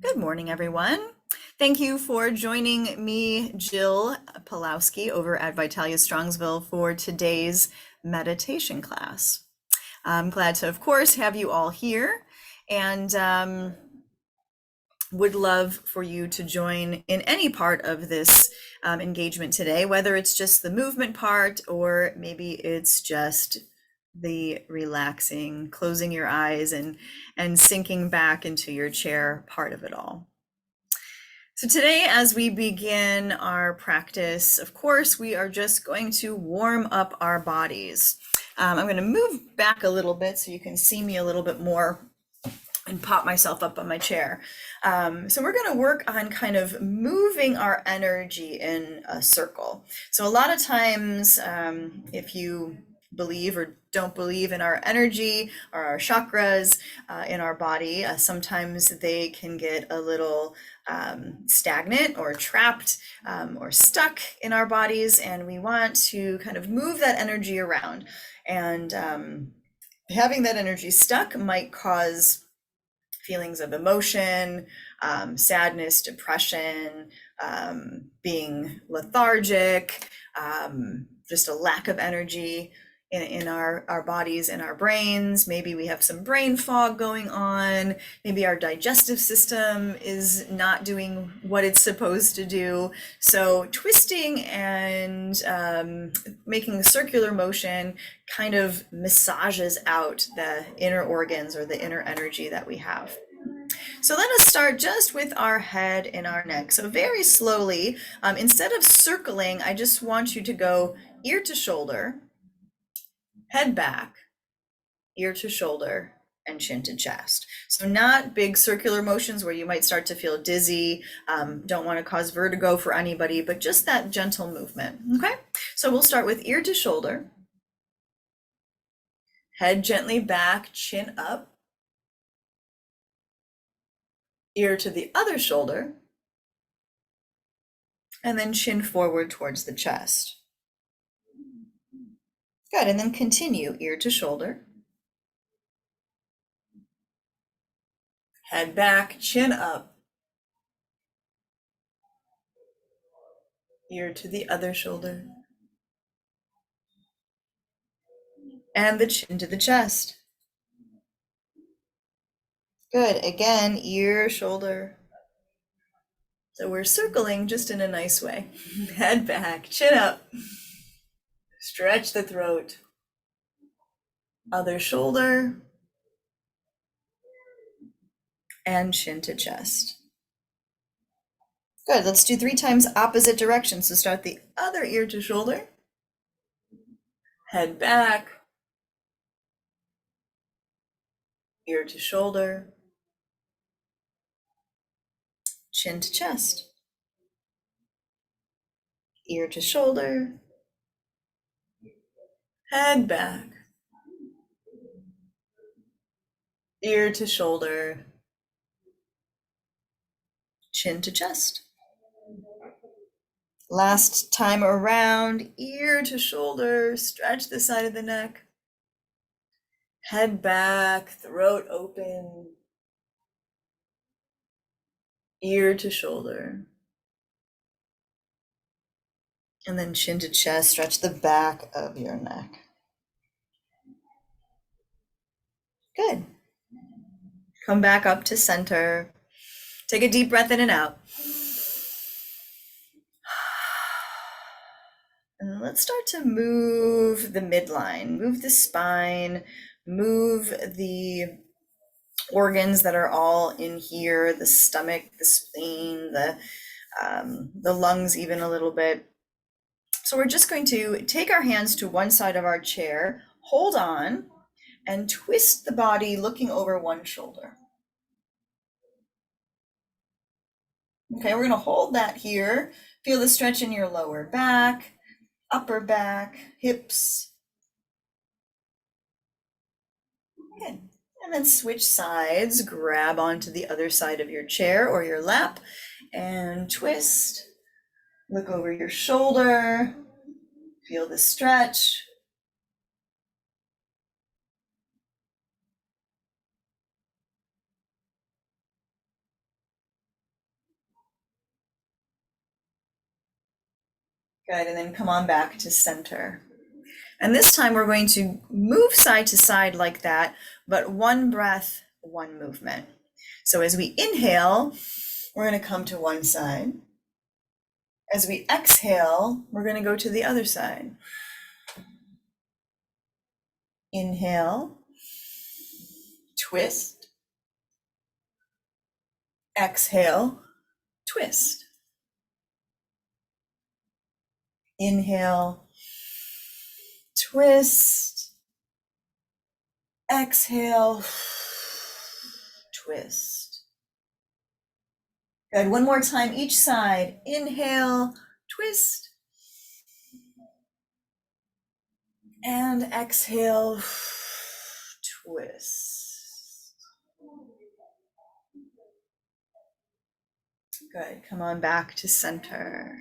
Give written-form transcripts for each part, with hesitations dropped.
Good morning, everyone. Thank you for joining me, Jill Pulowski, over at Vitalia Strongsville for today's meditation class. I'm glad to, of course, have you all here and would love for you to join in any part of this engagement today, whether it's just the movement part or maybe it's just the relaxing, closing your eyes and sinking back into your chair part of it all. So today, as we begin our practice, of course, we are just going to warm up our bodies. I'm going to move back a little bit so you can see me a little bit more and pop myself up on my chair. So we're going to work on kind of moving our energy in a circle. So a lot of times, if you believe or don't believe in our energy or our chakras in our body, sometimes they can get a little stagnant or trapped or stuck in our bodies, and we want to kind of move that energy around. And having that energy stuck might cause feelings of emotion, sadness, depression, being lethargic, just a lack of energy in our bodies, in our brains. Maybe we have some brain fog going on. Maybe our digestive system is not doing what it's supposed to do. So twisting and making a circular motion kind of massages out the inner organs or the inner energy that we have. So let us start just with our head and our neck. So very slowly, instead of circling, I just want you to go ear to shoulder, head back, ear to shoulder, and chin to chest. So not big circular motions where you might start to feel dizzy, don't want to cause vertigo for anybody, but just that gentle movement, okay? So we'll start with ear to shoulder, head gently back, chin up, ear to the other shoulder, and then chin forward towards the chest. Good, and then continue ear to shoulder, head back, chin up, ear to the other shoulder, and the chin to the chest. Good, again, ear, shoulder. So we're circling just in a nice way. Head back, chin up, stretch the throat, other shoulder, and chin to chest. Good, let's do 3 times opposite direction. So start the other ear to shoulder, head back, ear to shoulder, chin to chest, ear to shoulder, head back, ear to shoulder, chin to chest. Last time around, ear to shoulder, stretch the side of the neck, head back, throat open, ear to shoulder, and then chin to chest, stretch the back of your neck. Good. Come back up to center. Take a deep breath in and out. And let's start to move the midline, move the spine, move the organs that are all in here, the stomach, the spleen, the lungs even a little bit. So we're just going to take our hands to one side of our chair, hold on, and twist the body looking over one shoulder. Okay, we're going to hold that here. Feel the stretch in your lower back, upper back, hips. Good. And then switch sides, grab onto the other side of your chair or your lap and twist. Look over your shoulder, feel the stretch. Good, and then come on back to center. And this time we're going to move side to side like that, but one breath, one movement. So as we inhale, we're going to come to one side. As we exhale, we're going to go to the other side. Inhale, twist. Exhale, twist. Inhale, twist. Exhale, twist. Good. One more time, each side. Inhale, twist. And exhale, twist. Good. Come on back to center.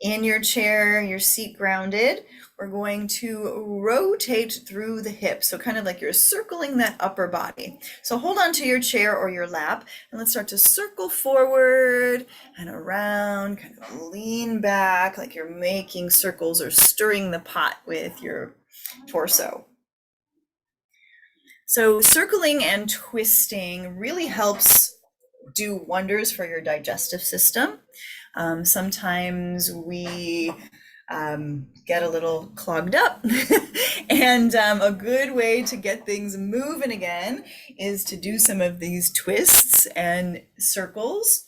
In your chair, your seat grounded, we're going to rotate through the hips. So kind of like you're circling that upper body. So hold on to your chair or your lap and let's start to circle forward and around, kind of lean back like you're making circles or stirring the pot with your torso. So circling and twisting really helps do wonders for your digestive system. Sometimes we get a little clogged up and a good way to get things moving again is to do some of these twists and circles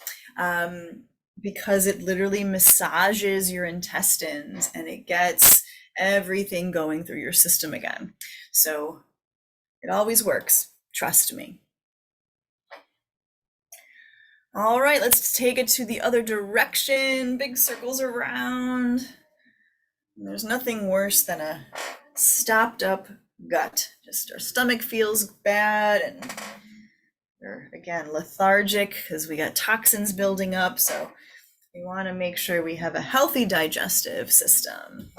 because it literally massages your intestines and it gets everything going through your system again. So it always works, trust me. All right, let's take it to the other direction. Big circles around. There's nothing worse than a stopped up gut. Just our stomach feels bad and we're again lethargic because we got toxins building up. So we want to make sure we have a healthy digestive system.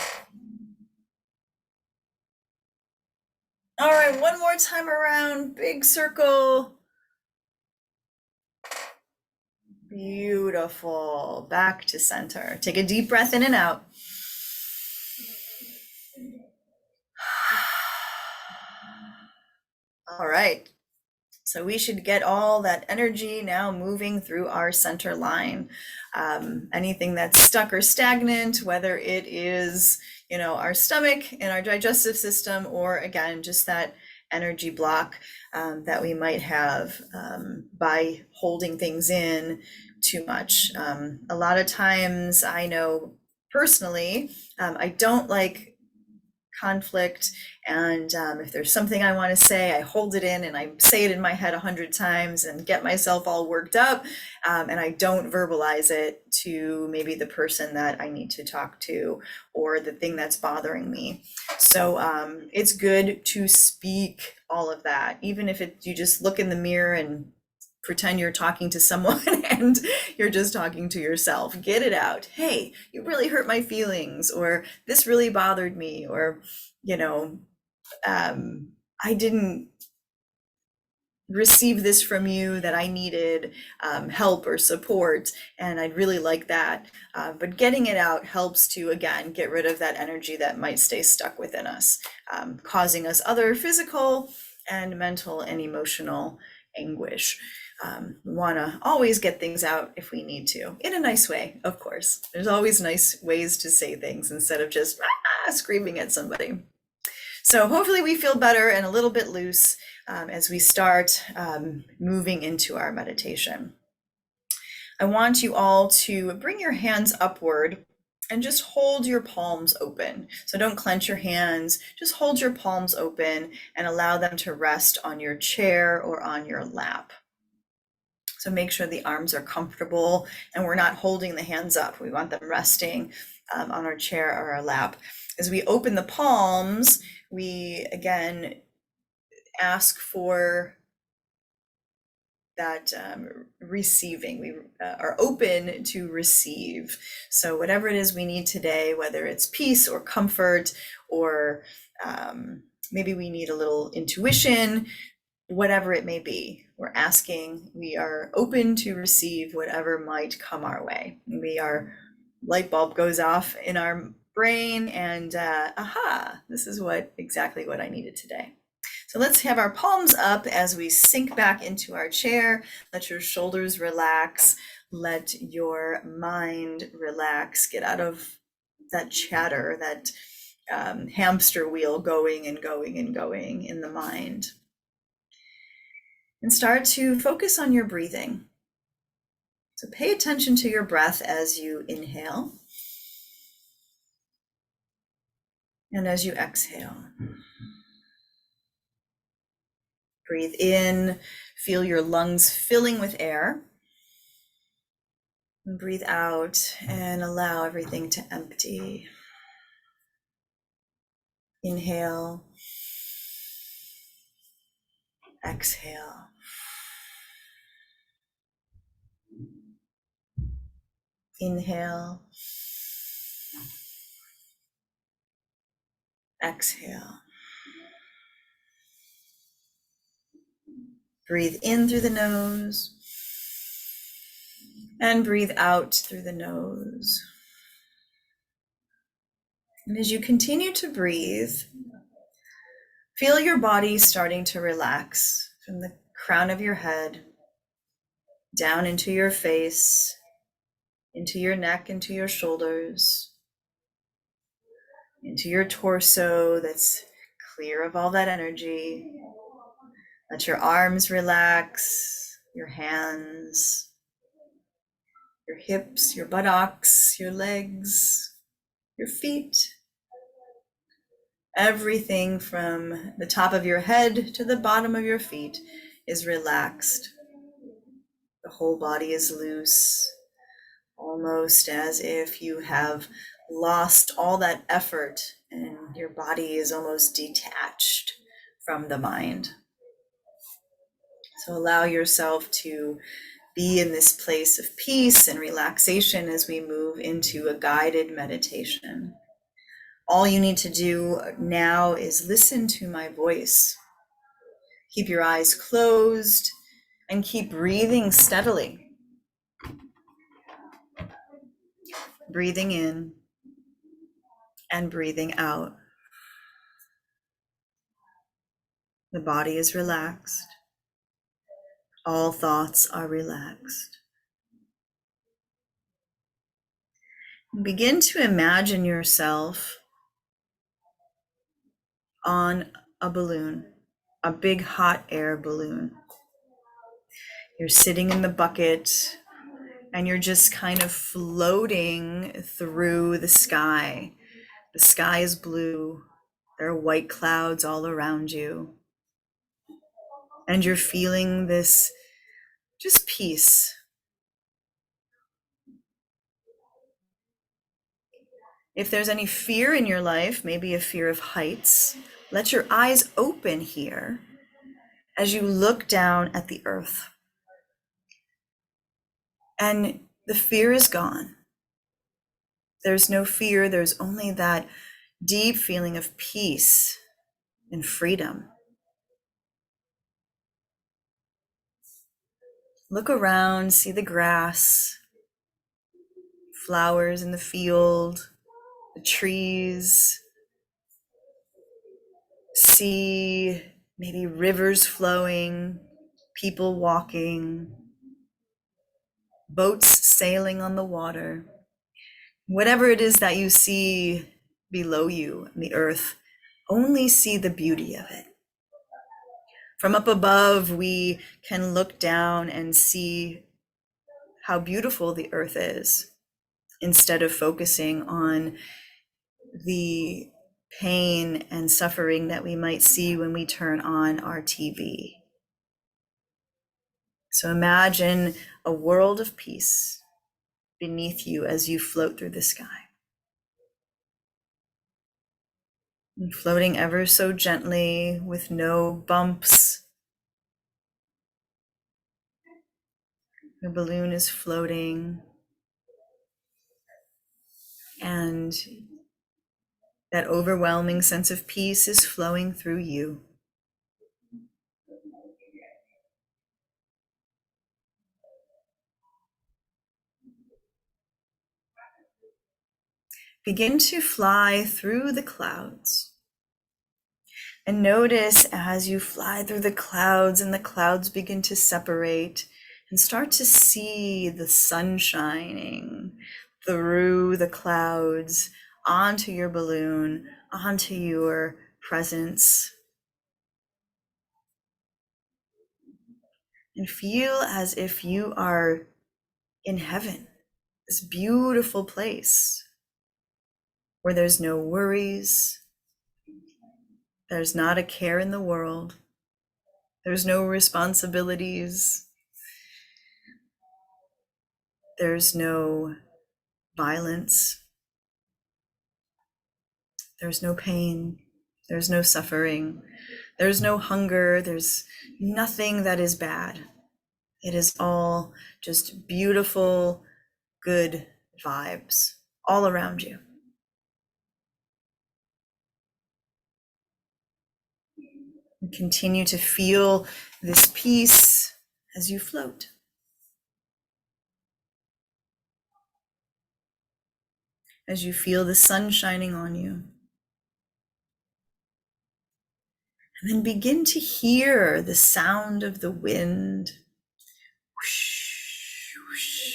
All right, one more time around, big circle. Beautiful. Back to center. Take a deep breath in and out. All right. So we should get all that energy now moving through our center line. Anything that's stuck or stagnant, whether it is, our stomach and our digestive system, or again, just that energy block that we might have by holding things in too much. A lot of times I know personally, I don't like conflict. And if there's something I want to say, I hold it in and I say it in my head 100 times and get myself all worked up. And I don't verbalize it to maybe the person that I need to talk to or the thing that's bothering me. So it's good to speak all of that, even if you just look in the mirror and pretend you're talking to someone and you're just talking to yourself. Get it out. Hey, you really hurt my feelings, or this really bothered me, or, I didn't receive this from you that I needed help or support, and I'd really like that. But getting it out helps to, again, get rid of that energy that might stay stuck within us, causing us other physical and mental and emotional anguish. We want to always get things out if we need to, in a nice way, of course. There's always nice ways to say things instead of just screaming at somebody. So hopefully we feel better and a little bit loose as we start moving into our meditation. I want you all to bring your hands upward and just hold your palms open. So don't clench your hands, just hold your palms open and allow them to rest on your chair or on your lap. So make sure the arms are comfortable and we're not holding the hands up. We want them resting on our chair or our lap. As we open the palms, we again ask for that receiving. We are open to receive. So whatever it is we need today, whether it's peace or comfort, or maybe we need a little intuition, whatever it may be, we're asking, we are open to receive whatever might come our way. We are light bulb goes off in our brain, and aha, this is exactly what I needed today. So let's have our palms up as we sink back into our chair. Let your shoulders relax. Let your mind relax. Get out of that chatter, that hamster wheel going and going and going in the mind. And start to focus on your breathing. So pay attention to your breath as you inhale and as you exhale. Breathe in, feel your lungs filling with air. And breathe out and allow everything to empty. Inhale, exhale. Inhale, exhale. Breathe in through the nose and breathe out through the nose. And as you continue to breathe, feel your body starting to relax from the crown of your head down into your face, into your neck, into your shoulders, into your torso that's clear of all that energy. Let your arms relax, your hands, your hips, your buttocks, your legs, your feet. Everything from the top of your head to the bottom of your feet is relaxed. The whole body is loose, almost as if you have lost all that effort and your body is almost detached from the mind. So allow yourself to be in this place of peace and relaxation as we move into a guided meditation. All you need to do now is listen to my voice. Keep your eyes closed and keep breathing steadily. Breathing in and breathing out. The body is relaxed. All thoughts are relaxed. Begin to imagine yourself on a balloon, a big hot air balloon. You're sitting in the bucket and you're just kind of floating through the sky. The sky is blue. There are white clouds all around you. And you're feeling this just peace. If there's any fear in your life, maybe a fear of heights, let your eyes open here as you look down at the earth. And the fear is gone. There's no fear, there's only that deep feeling of peace and freedom. Look around, see the grass, flowers in the field, the trees. See maybe rivers flowing, people walking, boats sailing on the water. Whatever it is that you see below you in the earth, only see the beauty of it. From up above, we can look down and see how beautiful the earth is, instead of focusing on the pain and suffering that we might see when we turn on our TV. So imagine a world of peace beneath you as you float through the sky. And floating ever so gently with no bumps. The balloon is floating, and that overwhelming sense of peace is flowing through you. begin to fly through the clouds. And notice as you fly through the clouds and the clouds begin to separate, and start to see the sun shining through the clouds onto your balloon, onto your presence. And feel as if you are in heaven, this beautiful place where there's no worries, there's not a care in the world, there's no responsibilities, there's no violence, there's no pain, there's no suffering, there's no hunger, there's nothing that is bad. It is all just beautiful, good vibes all around you. And continue to feel this peace as you float. As you feel the sun shining on you. And then begin to hear the sound of the wind. Whoosh, whoosh.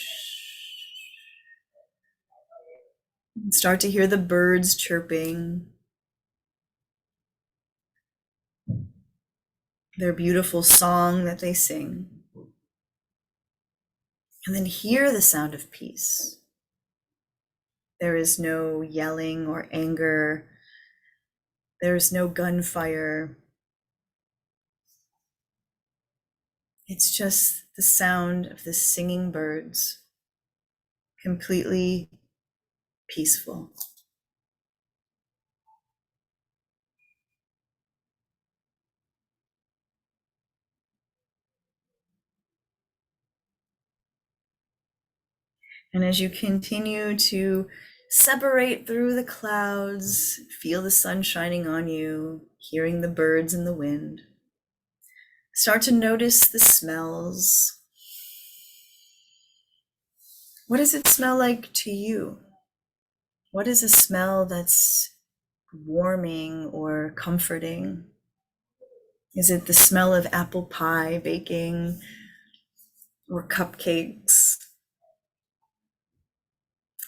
And start to hear the birds chirping. Their beautiful song that they sing. And then hear the sound of peace. There is no yelling or anger. There is no gunfire. It's just the sound of the singing birds, completely peaceful. And as you continue to separate through the clouds, feel the sun shining on you, hearing the birds in the wind, start to notice the smells. What does it smell like to you? What is a smell that's warming or comforting? Is it the smell of apple pie baking or cupcakes?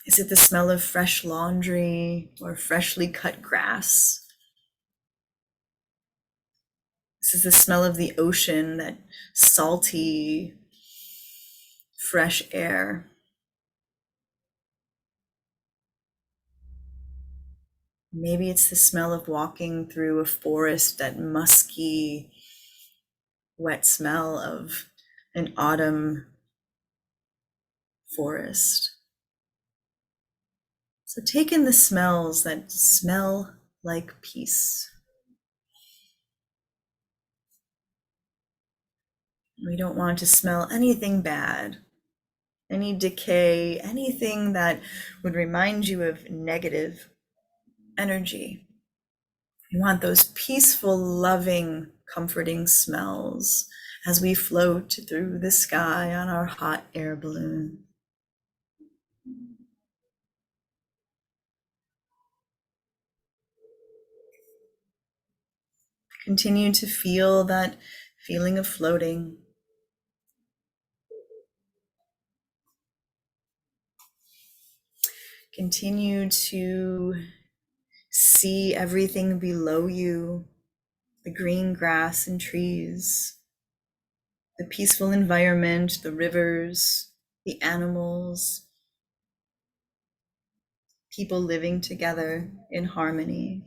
Is it the smell of fresh laundry or freshly cut grass? This is the smell of the ocean, that salty, fresh air. Maybe it's the smell of walking through a forest, that musky, wet smell of an autumn forest. So take in the smells that smell like peace. We don't want to smell anything bad, any decay, anything that would remind you of negative energy. We want those peaceful, loving, comforting smells as we float through the sky on our hot air balloon. Continue to feel that feeling of floating. Continue to see everything below you, the green grass and trees, the peaceful environment, the rivers, the animals, people living together in harmony.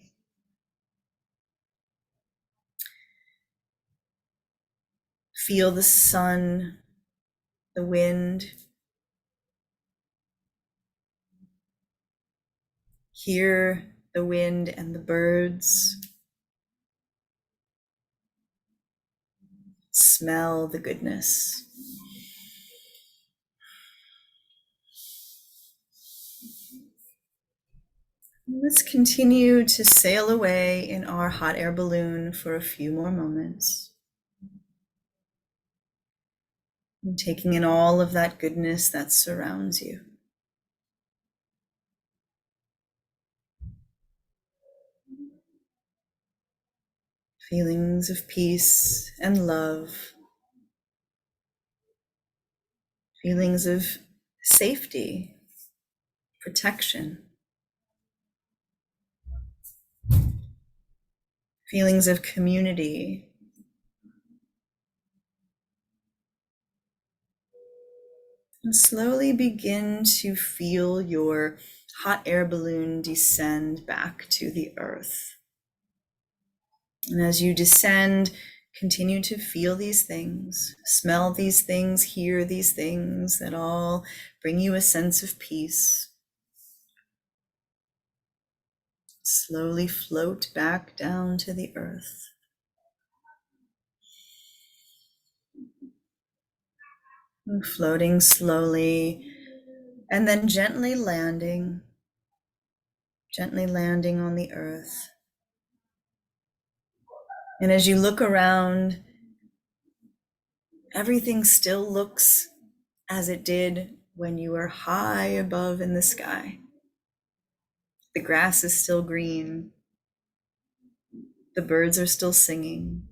Feel the sun, the wind. Hear the wind and the birds. Smell the goodness. Let's continue to sail away in our hot air balloon for a few more moments. And taking in all of that goodness that surrounds you. feelings of peace and love, feelings of safety, protection, feelings of community. And slowly begin to feel your hot air balloon descend back to the earth. And as you descend, continue to feel these things, smell these things, hear these things that all bring you a sense of peace. Slowly float back down to the earth. And floating slowly, and then gently landing on the earth. And as you look around, everything still looks as it did when you were high above in the sky. The grass is still green. The birds are still singing.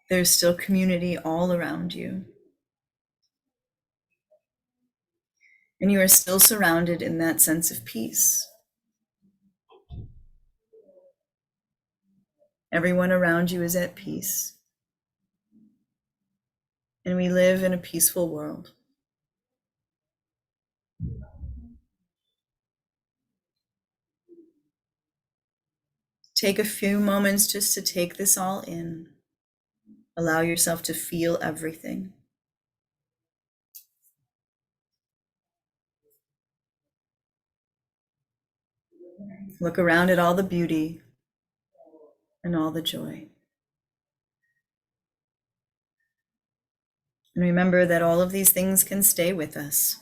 There's still community all around you. And you are still surrounded in that sense of peace. Everyone around you is at peace. And we live in a peaceful world. Take a few moments just to take this all in. Allow yourself to feel everything. Look around at all the beauty and all the joy. And remember that all of these things can stay with us.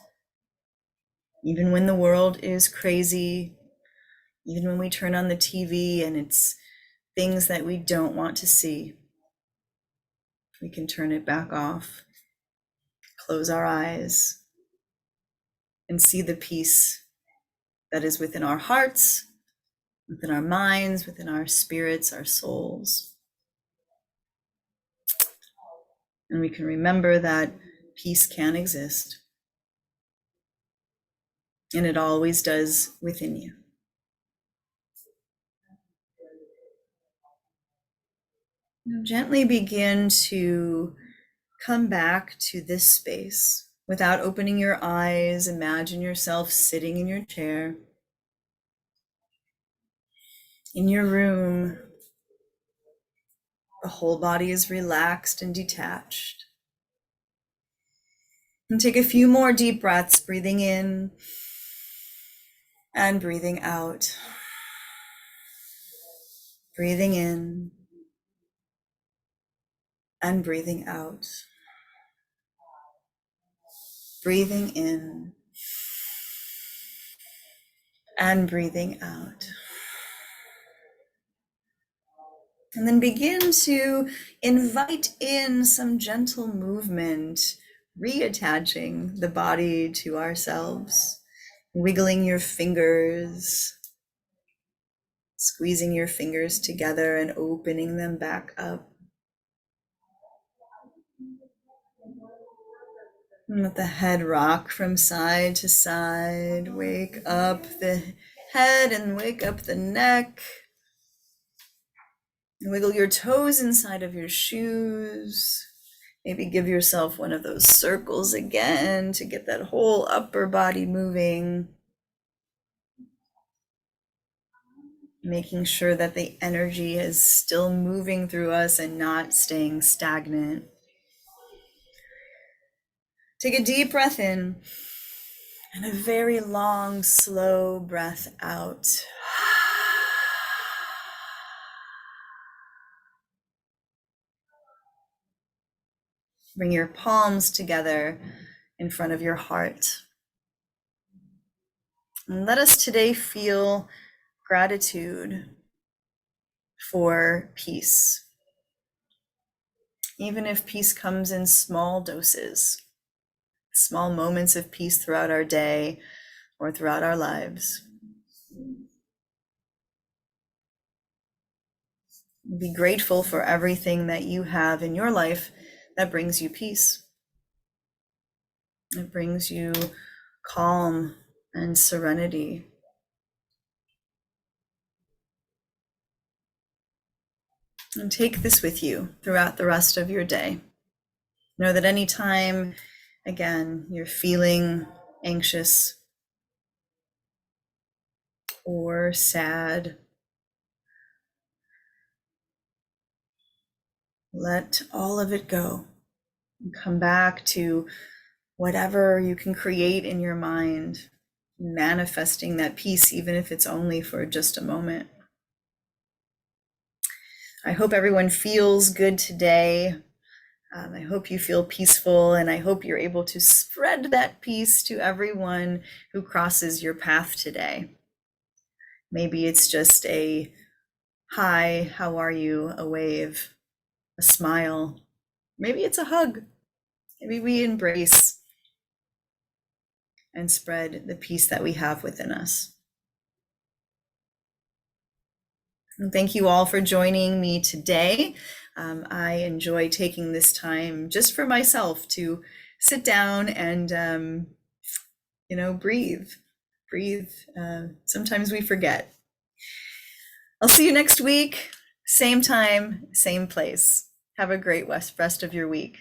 Even when the world is crazy, even when we turn on the TV and it's things that we don't want to see, we can turn it back off, close our eyes, and see the peace that is within our hearts, within our minds, within our spirits, our souls. And we can remember that peace can exist, and it always does within you. Now gently begin to come back to this space without opening your eyes. Imagine yourself sitting in your chair, in your room. The whole body is relaxed and detached. And take a few more deep breaths, breathing in and breathing out. Breathing in and breathing out. Breathing in and breathing out. And then begin to invite in some gentle movement, reattaching the body to ourselves, wiggling your fingers, squeezing your fingers together and opening them back up. And let the head rock from side to side. Wake up the head and wake up the neck. Wiggle your toes inside of your shoes. Maybe give yourself one of those circles again to get that whole upper body moving. Making sure that the energy is still moving through us and not staying stagnant. Take a deep breath in and a very long, slow breath out. Bring your palms together in front of your heart. And let us today feel gratitude for peace. Even if peace comes in small doses, small moments of peace throughout our day or throughout our lives. Be grateful for everything that you have in your life that brings you peace. It brings you calm and serenity. And take this with you throughout the rest of your day. Know that anytime, again, you're feeling anxious or sad, let all of it go. And come back to whatever you can create in your mind, manifesting that peace, even if it's only for just a moment. I hope everyone feels good today. I hope you feel peaceful, and I hope you're able to spread that peace to everyone who crosses your path today. Maybe it's just a hi, how are you, a wave, a smile. Maybe it's a hug. Maybe we embrace and spread the peace that we have within us. And thank you all for joining me today. I enjoy taking this time just for myself to sit down and, breathe. Breathe. Sometimes we forget. I'll see you next week, same time, same place. Have a great rest of your week.